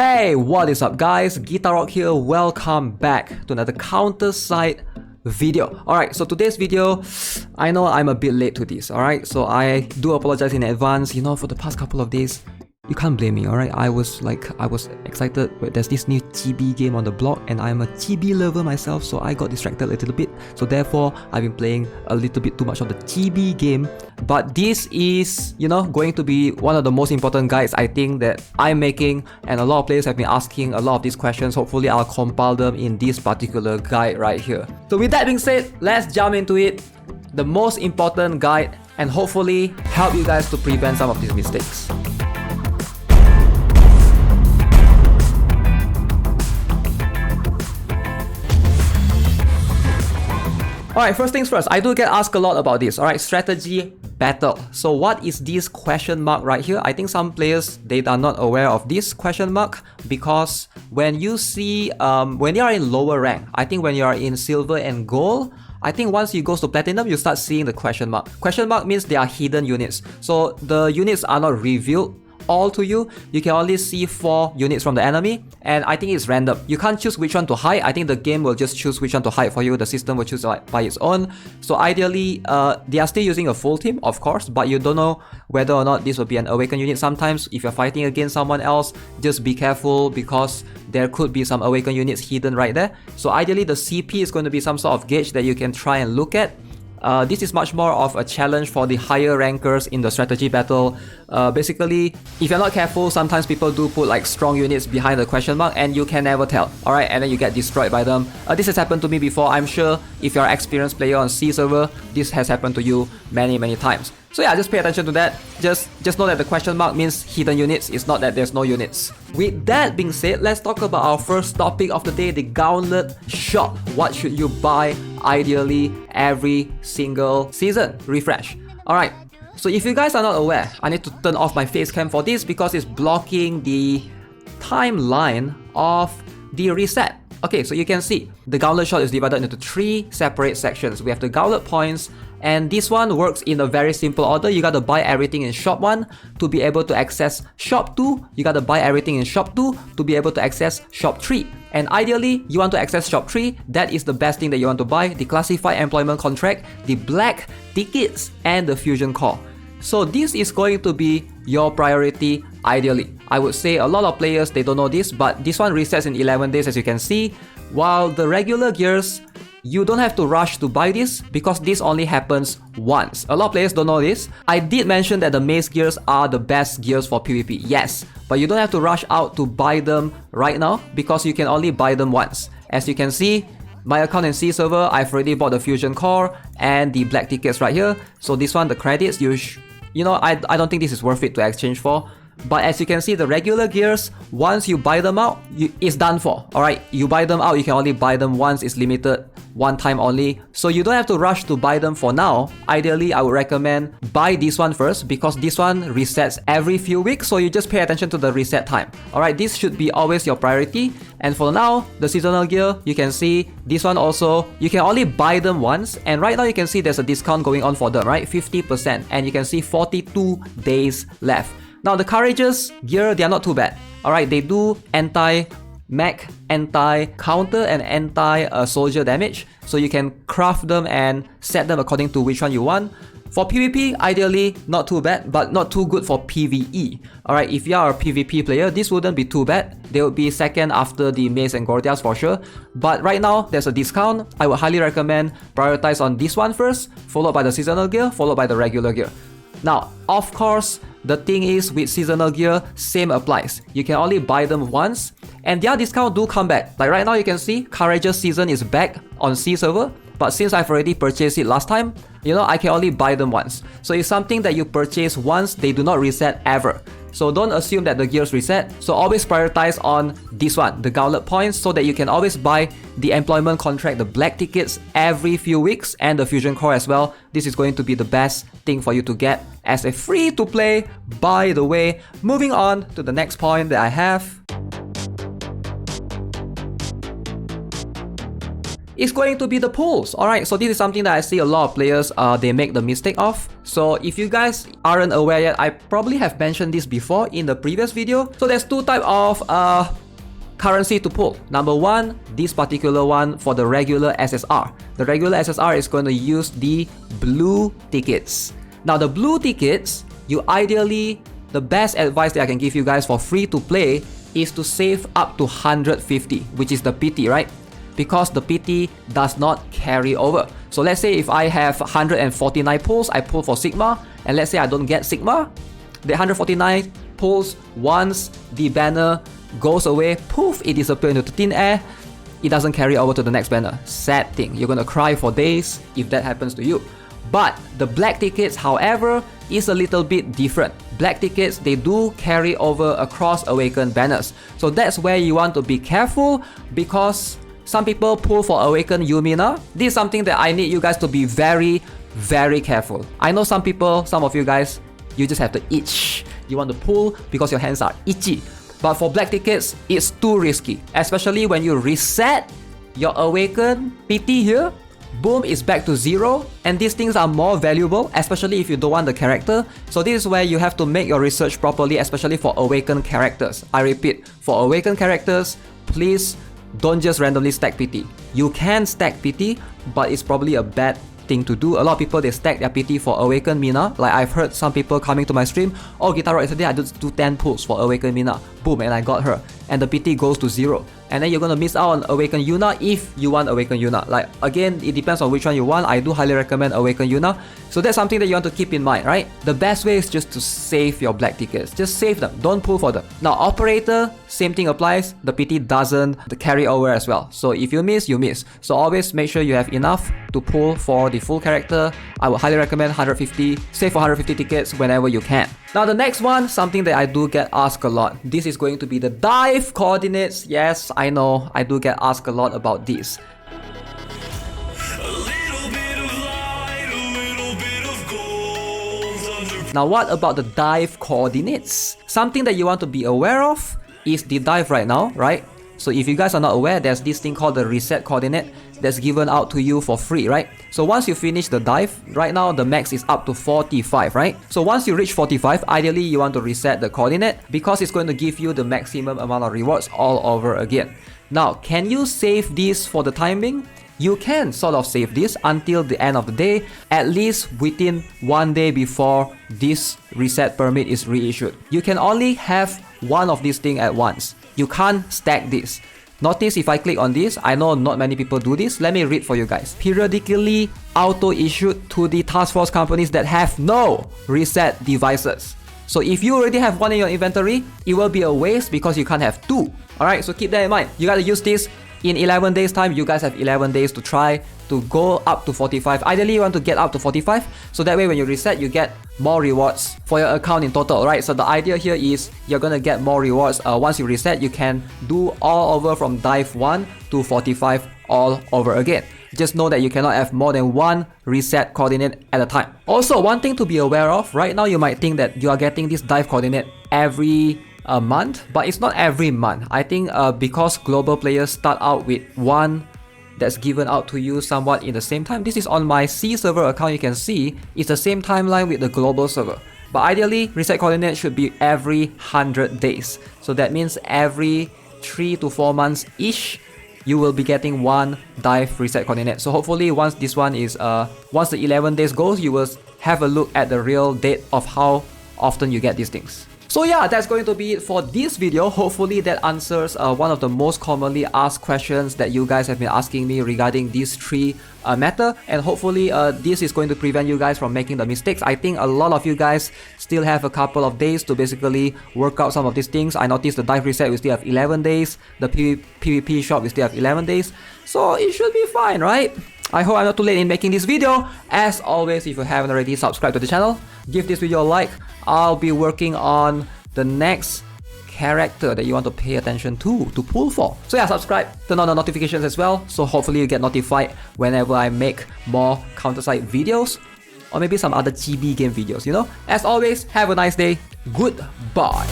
Hey, what is up guys? GuitarRock here. Welcome back to another counter-side video. Alright, so today's video, I know I'm a bit late to this, alright? So I do apologize in advance. You know, for the past couple of days, you can't blame me, alright? I was excited. There's this new chibi game on the block and I'm a chibi lover myself, so I got distracted a little bit. So therefore, I've been playing a little bit too much of the chibi game. But this is, you know, going to be one of the most important guides I think that I'm making, and a lot of players have been asking a lot of these questions. Hopefully I'll compile them in this particular guide right here. So with that being said, let's jump into it. The most important guide, and hopefully help you guys to prevent some of these mistakes. Alright, first things first, I do get asked a lot about this. Alright, strategy battle. So what is this question mark right here? I think some players, they are not aware of this question mark, because when you see, when you are in lower rank, I think when you are in silver and gold, I think once you go to platinum, you start seeing the question mark. Question mark means they are hidden units. So the units are not revealed all to you. You can only see 4 units from the enemy, and I think it's random. You can't choose which one to hide. I think the game will just choose which one to hide for you. The system will choose by its own. So ideally, they are still using a full team, of course, but you don't know whether or not this will be an awakened unit. Sometimes if you're fighting against someone else, just be careful, because there could be some awakened units hidden right there. So ideally, the CP is going to be some sort of gauge that you can try and look at. This is much more of a challenge for the higher rankers in the strategy battle. Basically, if you're not careful, sometimes people do put like strong units behind the question mark and you can never tell, alright, and then you get destroyed by them. This has happened to me before. I'm sure if you're an experienced player on C server, this has happened to you many times. So yeah, just pay attention to that. Just know that the question mark means hidden units. It's not that there's no units. With that being said, let's talk about our first topic of the day, the Gauntlet Shot. What should you buy ideally every single season refresh? Alright, so if you guys are not aware, I need to turn off my face cam for this because it's blocking the timeline of the reset. Okay, so you can see the Gauntlet Shot is divided into 3 separate sections. We have the Gauntlet Points, and this one works in a very simple order. You gotta buy everything in Shop 1 to be able to access Shop 2. You gotta buy everything in Shop 2 to be able to access Shop 3. And ideally, you want to access Shop 3, that is the best thing that you want to buy: the Classified Employment Contract, the Black Tickets, and the Fusion Core. So this is going to be your priority ideally. I would say a lot of players, they don't know this, but this one resets in 11 days as you can see, while the regular gears, you don't have to rush to buy this because this only happens once. A lot of players don't know this. I did mention that the mace gears are the best gears for PvP, yes, but you don't have to rush out to buy them right now because you can only buy them once. As you can see, my account in C server, I've already bought the Fusion Core and the Black Tickets right here. So this one, the credits, you know, I don't think this is worth it to exchange for. But as you can see, the regular gears, once you buy them out, it's done for. Alright, you buy them out, you can only buy them once, it's limited, one time only. So you don't have to rush to buy them for now. Ideally, I would recommend buy this one first because this one resets every few weeks. So you just pay attention to the reset time. Alright, this should be always your priority. And for now, the seasonal gear, you can see this one also, you can only buy them once. And right now you can see there's a discount going on for them, right? 50%. And you can see 42 days left. Now the Courageous gear, they are not too bad. Alright, they do anti-mech, anti-counter, and anti-soldier damage. So you can craft them and set them according to which one you want. For PvP, ideally, not too bad, but not too good for PvE. Alright, if you are a PvP player, this wouldn't be too bad. They would be second after the Mace and Gordias for sure. But right now, there's a discount. I would highly recommend prioritize on this one first, followed by the seasonal gear, followed by the regular gear. Now, of course, the thing is with seasonal gear, same applies. You can only buy them once, and their discount do come back. Like right now you can see Courageous season is back on C server, but since I've already purchased it last time, you know, I can only buy them once. So it's something that you purchase once, they do not reset ever. So don't assume that the gears reset. So always prioritize on this one, the Gauntlet Points, so that you can always buy the Employment Contract, the Black Tickets every few weeks, and the Fusion Core as well. This is going to be the best thing for you to get as a free-to-play. By the way, moving on to the next point that I have. is going to be the pulls. Alright, so this is something that I see a lot of players they make the mistake of. So if you guys aren't aware yet, I probably have mentioned this before in the previous video. So there's two types of currency to pull. Number one, this particular one for the regular SSR. The regular SSR is going to use the blue tickets. Now the blue tickets, you ideally, the best advice that I can give you guys for free to play is to save up to 150, which is the PT, right? Because the PT does not carry over. So let's say if I have 149 pulls, I pull for Sigma, and let's say I don't get Sigma, the 149 pulls, once the banner goes away, poof, it disappears into thin air, it doesn't carry over to the next banner. Sad thing, you're gonna cry for days if that happens to you. But the black tickets, however, is a little bit different. Black tickets, they do carry over across Awakened banners. So that's where you want to be careful, because some people pull for Awakened Yumina. This is something that I need you guys to be very, very careful. I know some people, some of you guys, you just have to itch. You want to pull because your hands are itchy. But for black tickets, it's too risky. Especially when you reset your Awakened PT here, boom, it's back to 0. And these things are more valuable, especially if you don't want the character. So this is where you have to make your research properly, especially for Awakened characters. I repeat, for Awakened characters, please don't just randomly stack PT. You can stack PT, but it's probably a bad thing to do. A lot of people, they stack their PT for Awakened Mina. Like I've heard some people coming to my stream, oh, GuitarRock, yesterday I just do 10 pulls for Awakened Mina. Boom, and I got her. And the PT goes to 0. And then you're gonna miss out on Awakened Yuna if you want Awakened Yuna. Like again, it depends on which one you want. I do highly recommend Awakened Yuna. So that's something that you want to keep in mind, right? The best way is just to save your black tickets. Just save them. Don't pull for them. Now, Operator, same thing applies. The PT doesn't carry over as well. So if you miss, you miss. So always make sure you have enough to pull for the full character. I would highly recommend 150. Save for 150 tickets whenever you can. Now the next one, something that I do get asked a lot. This is going to be the dive coordinates. Yes, I know, I do get asked a lot about this. Now what about the dive coordinates? Something that you want to be aware of is the dive right now, right? So if you guys are not aware, there's this thing called the reset coordinate that's given out to you for free, right? So once you finish the dive, right now the max is up to 45, right? So once you reach 45, ideally you want to reset the coordinate because it's going to give you the maximum amount of rewards all over again. Now, can you save this for the time being? You can sort of save this until the end of the day, at least within 1 day before this reset permit is reissued. You can only have one of these things at once. You can't stack this. Notice if I click on this, I know not many people do this. Let me read for you guys. Periodically auto-issued to the task force companies that have no reset devices. So if you already have one in your inventory, it will be a waste because you can't have two. Alright, so keep that in mind. You gotta use this in 11 days time. You guys have 11 days to try to go up to 45. Ideally, you want to get up to 45. So that way when you reset, you get more rewards for your account in total, right? So the idea here is you're gonna get more rewards. Once you reset, you can do all over from dive 1 to 45 all over again. Just know that you cannot have more than one reset coordinate at a time. Also, one thing to be aware of, right now you might think that you are getting this dive coordinate every month, but it's not every month. I think because global players start out with one that's given out to you somewhat in the same time. This is on my C server account. You can see it's the same timeline with the global server. But ideally, reset coordinate should be every 100 days. So that means every 3 to 4 months ish, you will be getting one dive reset coordinate. So hopefully once this one is once the 11 days goes, you will have a look at the real date of how often you get these things. So yeah, that's going to be it for this video. Hopefully that answers one of the most commonly asked questions that you guys have been asking me regarding these three matter, and hopefully this is going to prevent you guys from making the mistakes. I think a lot of you guys still have a couple of days to basically work out some of these things. I noticed the dive reset we still have 11 days, the PvP shop we still have 11 days, so it should be fine, right? I hope I'm not too late in making this video. As always, if you haven't already, subscribe to the channel, give this video a like. I'll be working on the next character that you want to pay attention to pull for. So yeah, subscribe, turn on the notifications as well, so hopefully you get notified whenever I make more Counter-Strike videos, or maybe some other GB game videos, you know. As always, have a nice day. Goodbye.